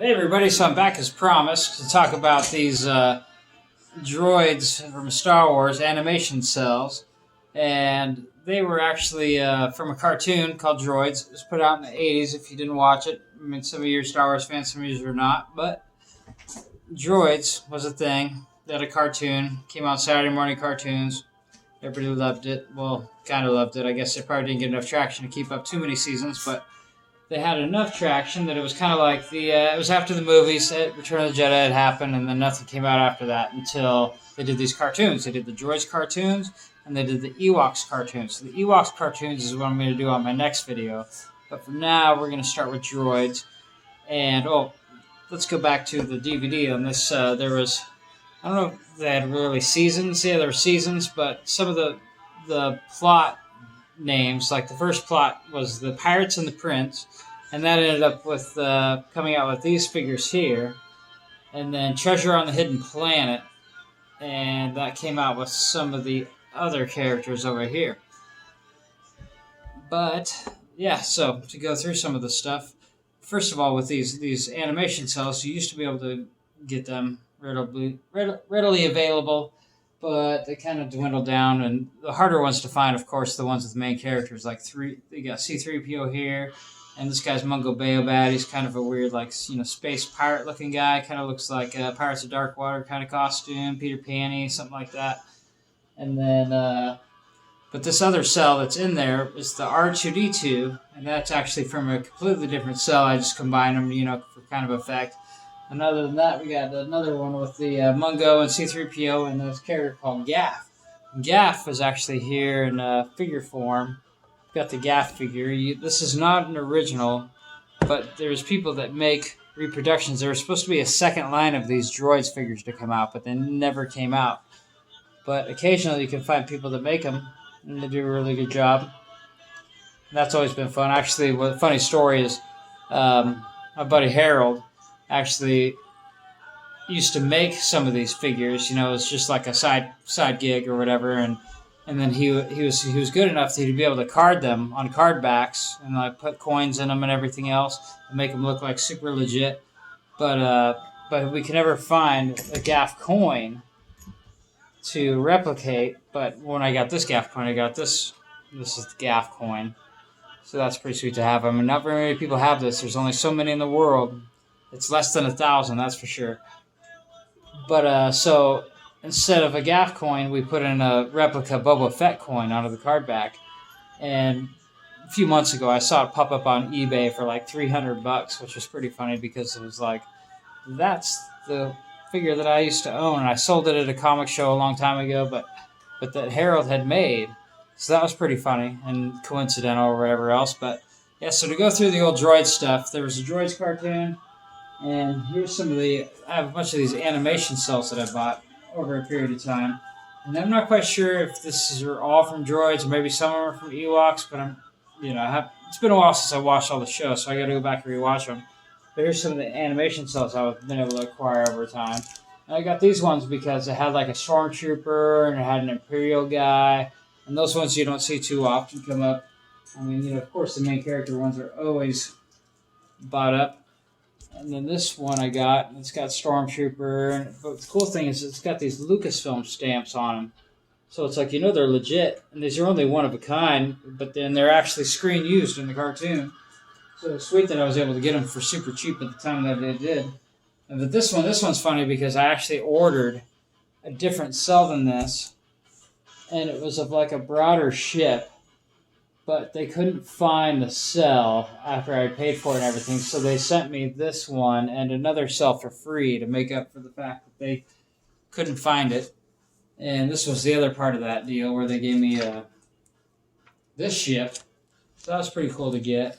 Hey everybody, so I'm back as promised to talk about these droids from Star Wars animation cells. And they were actually from a cartoon called Droids. It was put out in the 80s if you didn't watch it. I mean, some of you are Star Wars fans, some of you are not. But Droids was a thing. They had a cartoon, came out Saturday morning cartoons. Everybody loved it. Well, kind of loved it. I guess they probably didn't get enough traction to keep up too many seasons, but they had enough traction that it was kind of like it was after the movies, Return of the Jedi had happened, and then nothing came out after that until they did these cartoons. They did the Droids cartoons, and they did the Ewoks cartoons. So the Ewoks cartoons is what I'm going to do on my next video. But for now, we're going to start with Droids. And, let's go back to the DVD on this. There was, I don't know if they had really seasons. Yeah, there were seasons, but some of the plot names, like the first plot was the Pirates and the Prince, and that ended up with coming out with these figures here, and then Treasure on the Hidden Planet, and that came out with some of the other characters over here. But yeah, so to go through some of the stuff, first of all, with these animation cells, you used to be able to get them readily available, but they kind of dwindled down, and the harder ones to find, of course, the ones with the main characters, like they got C-3PO here, and this guy's Mungo Beobad. He's kind of a weird, space pirate looking guy, kind of looks like a Pirates of Darkwater kind of costume, Peter Pan-y, something like that. And then, but this other cell that's in there is the R2-D2, and that's actually from a completely different cell. I just combined them, for kind of effect. And other than that, we got another one with the Mungo and C-3PO and this character called Gaff. Gaff is actually here in figure form. We've got the Gaff figure. This is not an original, but there's people that make reproductions. There was supposed to be a second line of these Droids figures to come out, but they never came out. But occasionally you can find people that make them, and they do a really good job. And that's always been fun. Actually, what funny story is my buddy Harold actually used to make some of these figures. It's just like a side gig or whatever, and then he was good enough that he'd be able to card them on card backs and put coins in them and everything else and make them look like super legit. But we could never find a Gaff coin to replicate. But when I got this Gaff coin, I got this. This is the Gaff coin, so that's pretty sweet to have. I mean, not very many people have this. There's only so many in the world. It's less than 1,000, that's for sure. But so instead of a Gaff coin, we put in a replica Boba Fett coin onto the card back. And a few months ago, I saw it pop up on eBay for like $300, which was pretty funny because it was like, that's the figure that I used to own, and I sold it at a comic show a long time ago, but that Harold had made. So that was pretty funny and coincidental or whatever else. But yeah, so to go through the old Droid stuff, there was a Droids cartoon. And here's I have a bunch of these animation cells that I bought over a period of time. And I'm not quite sure if this are all from Droids or maybe some are from Ewoks, but it's been a while since I watched all the shows, so I got to go back and rewatch them. But here's some of the animation cells I've been able to acquire over time. And I got these ones because it had like a Stormtrooper and it had an Imperial guy. And those ones you don't see too often come up. I mean, of course the main character ones are always bought up. And then this one I got, it's got Stormtrooper. But the cool thing is it's got these Lucasfilm stamps on them. So it's like, they're legit. And these are only one of a kind, but then they're actually screen used in the cartoon. So it's sweet that I was able to get them for super cheap at the time that I did. But this one's funny because I actually ordered a different cell than this. And it was of like a broader ship. But they couldn't find the cell after I paid for it and everything, so they sent me this one and another cell for free to make up for the fact that they couldn't find it. And this was the other part of that deal where they gave me this ship. So that was pretty cool to get.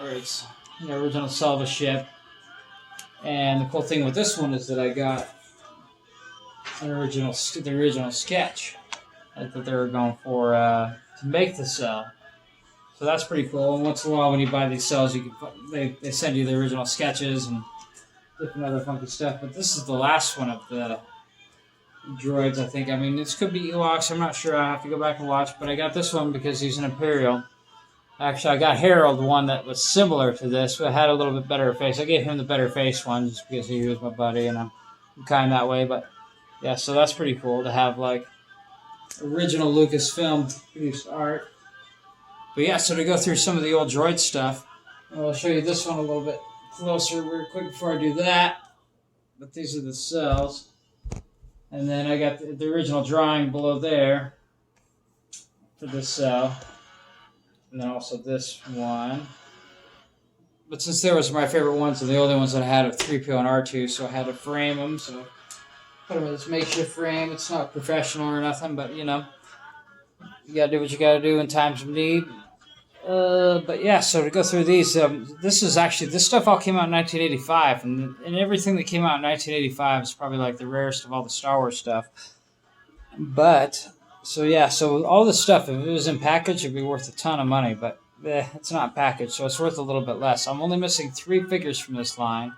Or it's the original cell of a ship. And the cool thing with this one is that I got the original sketch that they were going for to make the cell. So that's pretty cool. And once in a while when you buy these cells, they send you the original sketches and different other funky stuff. But this is the last one of the droids, I think. I mean, this could be Ewoks. I'm not sure. I have to go back and watch. But I got this one because he's an Imperial. Actually, I got Harold one that was similar to this, but had a little bit better face. I gave him the better face one just because he was my buddy, and I'm kind that way. But yeah, so that's pretty cool to have like original Lucasfilm produced art. But yeah, so to go through some of the old droid stuff, I'll show you this one a little bit closer real quick before I do that. But these are the cels. And then I got the original drawing below there for this cell. And then also this one. But since they were my favorite ones and the only ones that I had of 3PO and R2, so I had to frame them. So put them in this makeshift frame. It's not professional or nothing, but you know, you gotta do what you gotta do in times of need. But yeah, so to go through these, this stuff all came out in 1985, and everything that came out in 1985 is probably like the rarest of all the Star Wars stuff. But so yeah, so all this stuff, if it was in package, it'd be worth a ton of money, but it's not packaged, so it's worth a little bit less. I'm only missing 3 figures from this line,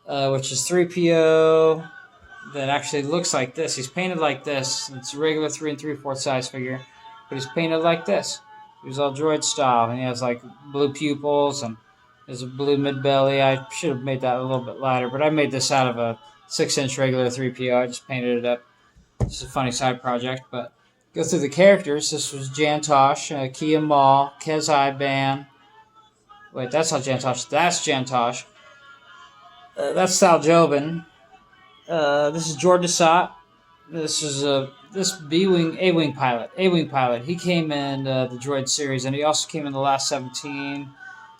which is 3PO that actually looks like this. He's painted like this. It's a regular 3 3/4 size figure, but he's painted like this. He was all droid style, and he has like blue pupils and there's a blue mid belly. I should have made that a little bit lighter, but I made this out of a 6-inch regular 3PO. I just painted it up. It's a funny side project, but go through the characters. This was Jantosh, Kia Mall, Kez Iban. Wait, that's not Jantosh. That's Jantosh. That's Sal Jobin. This is George Desat. This is this A-wing pilot. He came in the droid series, and he also came in the last 17.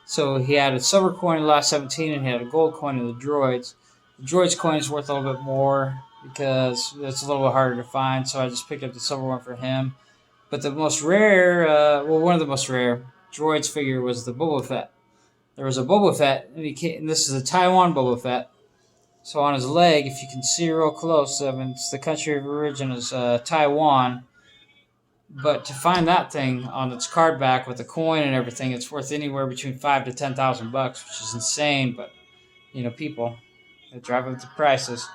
So he had a silver coin in the last 17, and he had a gold coin in the droids. The droids coin is worth a little bit more because it's a little bit harder to find, so I just picked up the silver one for him. But the most rare, one of the most rare droids figure was the Boba Fett. There was a Boba Fett, and this is a Taiwan Boba Fett. So on his leg, if you can see real close, I mean, it's the country of origin is Taiwan. But to find that thing on its card back with the coin and everything, it's worth anywhere between $5,000 to $10,000, which is insane. But you know, people they drive up the prices.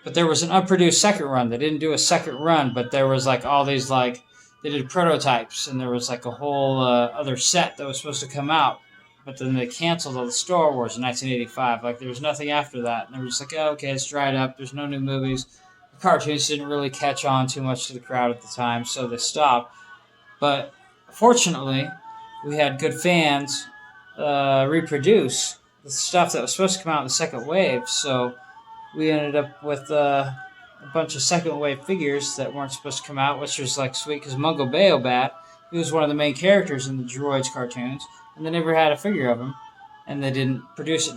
But there was an unproduced second run. They didn't do a second run, but there was like all these like they did prototypes, and there was like a whole other set that was supposed to come out. But then they canceled all the Star Wars in 1985. Like, there was nothing after that. And they were just like, oh, okay, it's dried up. There's no new movies. The cartoons didn't really catch on too much to the crowd at the time, so they stopped. But fortunately, we had good fans reproduce the stuff that was supposed to come out in the second wave. So we ended up with a bunch of second wave figures that weren't supposed to come out, which was like sweet because Mungo Bayobat, he was one of the main characters in the Droids cartoons. And they never had a figure of him, and they didn't produce it,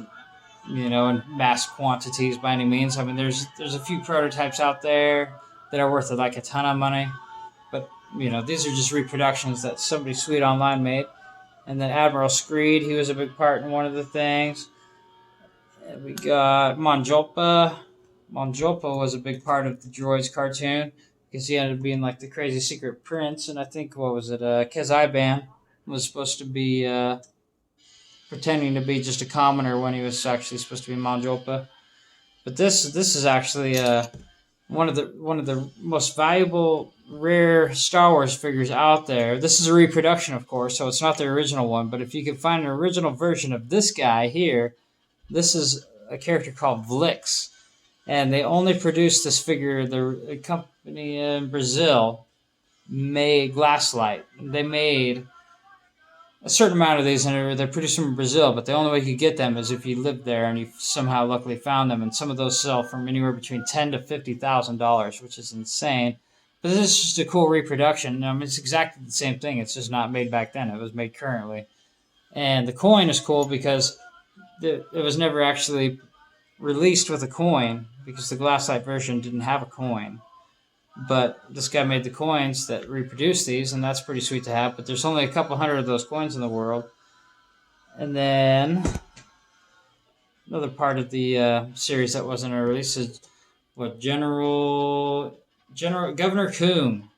you know, in mass quantities by any means. I mean, there's a few prototypes out there that are worth like a ton of money, but you know, these are just reproductions that somebody sweet online made. And then Admiral Screed, he was a big part in one of the things. And we got Monjolpa. Monjolpa was a big part of the Droids cartoon because he ended up being like the crazy secret prince, and I think what was it, Kez Iban was supposed to be pretending to be just a commoner when he was actually supposed to be Monjolpa. But this is actually one of the most valuable rare Star Wars figures out there. This is a reproduction, of course, so it's not the original one. But if you can find an original version of this guy here, this is a character called Vlix, and they only produced this figure. The company in Brazil made Glasslight. They made a certain amount of these, and they're produced in Brazil, but the only way you could get them is if you lived there and you somehow luckily found them. And some of those sell from anywhere between $10,000 to $50,000, which is insane. But this is just a cool reproduction. I mean, it's exactly the same thing. It's just not made back then. It was made currently. And the coin is cool because it was never actually released with a coin because the Glasslight version didn't have a coin. But this guy made the coins that reproduce these, and that's pretty sweet to have. But there's only a couple hundred of those coins in the world. And then another part of the series that wasn't a release is what Governor Coon.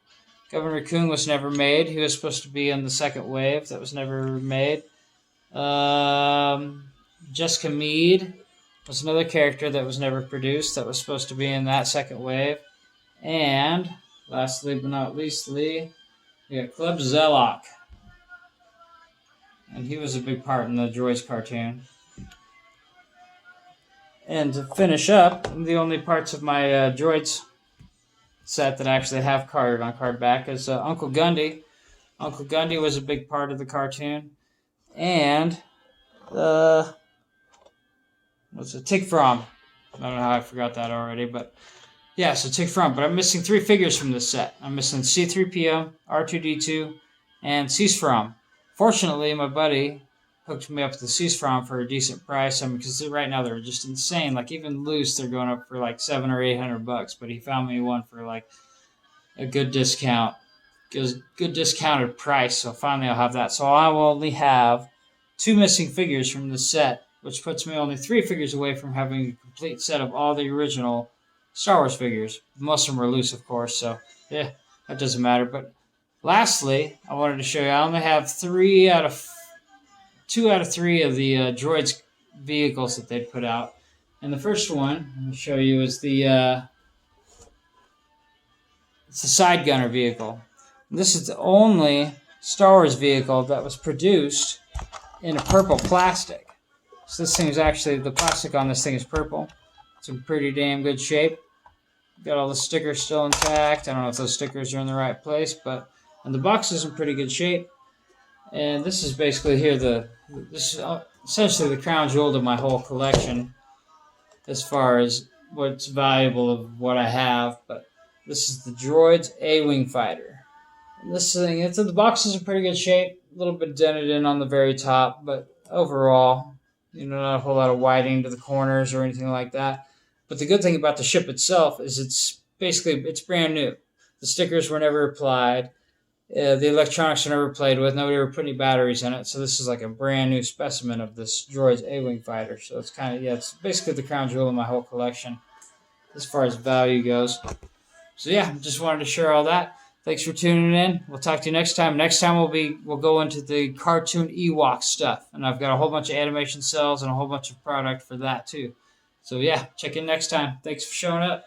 Governor Coon was never made. He was supposed to be in the second wave. That was never made. Jessica Meade was another character that was never produced. That was supposed to be in that second wave. And lastly but not leastly, we got Club Zelok. and he was a big part in the Droids cartoon. And to finish up, the only parts of my Droids set that actually have card on card back is Uncle Gundy. Uncle Gundy was a big part of the cartoon, and what's it? Tig Fromm. I don't know how I forgot that already, but yeah, so Tig Fromm. But I'm missing 3 figures from this set. I'm missing C-3PO, R2-D2, and Cease Fromm. Fortunately, my buddy hooked me up with the Cease Fromm for a decent price. I mean, because right now they're just insane. Like even loose, they're going up for like $700 or $800. But he found me one for like a good discount, good discounted price. So finally, I'll have that. So I will only have 2 missing figures from the set, which puts me only 3 figures away from having a complete set of all the original Star Wars figures. Most of them are loose, of course. So yeah, that doesn't matter. But lastly, I wanted to show you. I only have 2 out of 3 of the droids vehicles that they'd put out. And the first one I'm going to show you is it's the side gunner vehicle. And this is the only Star Wars vehicle that was produced in a purple plastic. So this thing is actually, the plastic on this thing is purple. It's in pretty damn good shape. Got all the stickers still intact. I don't know if those stickers are in the right place, and the box is in pretty good shape. And this is basically here this is essentially the crown jewel of my whole collection as far as what's valuable of what I have. But this is the Droids A-Wing Fighter. And this thing, the box is in pretty good shape. A little bit dented in on the very top, but overall, not a whole lot of whiting to the corners or anything like that. But the good thing about the ship itself is it's brand new. The stickers were never applied. The electronics were never played with. Nobody ever put any batteries in it. So this is like a brand new specimen of this Droids A-Wing Fighter. So it's it's basically the crown jewel of my whole collection as far as value goes. So yeah, just wanted to share all that. Thanks for tuning in. We'll talk to you next time. Next time we'll go into the cartoon Ewok stuff. And I've got a whole bunch of animation cells and a whole bunch of product for that too. So yeah, check in next time. Thanks for showing up.